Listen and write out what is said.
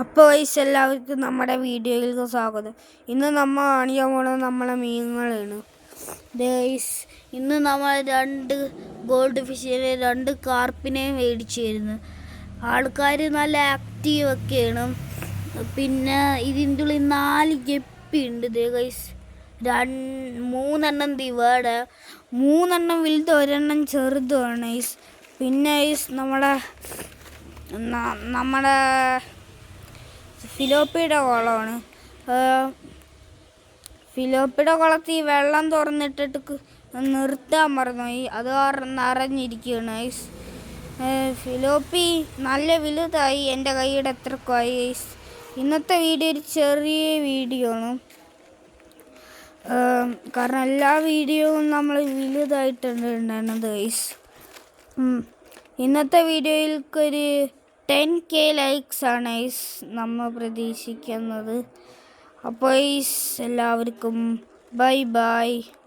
അപ്പോൾ ഗൈസ് എല്ലാവർക്കും നമ്മുടെ വീഡിയോയിലേക്ക് സ്വാഗതം. ഇന്ന് നമ്മൾ കാണിക്കാൻ പോകുന്നത് നമ്മളെ മീനുകളാണ്. ഗൈസ് ഇന്ന് നമ്മൾ 2 ഗോൾഡ് ഫിഷിനെ 2 കാർപ്പിനെ മേടിച്ചു തരുന്നു. ആൾക്കാർ നല്ല ആക്റ്റീവ് ഒക്കെയാണ്. പിന്നെ ഇതിൻ്റെ ഉള്ളിൽ 4 ഗപ്പി ഉണ്ട്. ഗൈസ് 3 ദിവയുടെ 3 വലുത് 1 ചെറുതുമാണ് ഗൈസ്. പിന്നെ ഗൈസ് നമ്മുടെ ഫിലോപ്പിയുടെ കുളമാണ്. ഫിലോപ്പിയുടെ കുളത്തിൽ വെള്ളം തുറന്നിട്ടിട്ട് നിർത്താൻ മറന്നുപോയി. അത് നിറഞ്ഞിരിക്കുകയാണ് ഗൈസ്. ഫിലോപ്പി നല്ല വലുതായി, എൻ്റെ കൈയുടെ അത്രക്കായി ഗൈസ്. ഇന്നത്തെ വീഡിയോ ഒരു ചെറിയ വീഡിയോ ആണ്, കാരണം എല്ലാ വീഡിയോയും നമ്മൾ വലുതായിട്ടുണ്ട് ഉണ്ടായിരുന്നത് ഗൈസ്. ഇന്നത്തെ വീഡിയോയിൽക്കൊരു 10K ലൈക്സ് ആണ് ഗൈസ് നമ്മൾ പ്രതീക്ഷിക്കുന്നത്. അപ്പോൾ ഗൈസ് എല്ലാവർക്കും ബൈ ബൈ.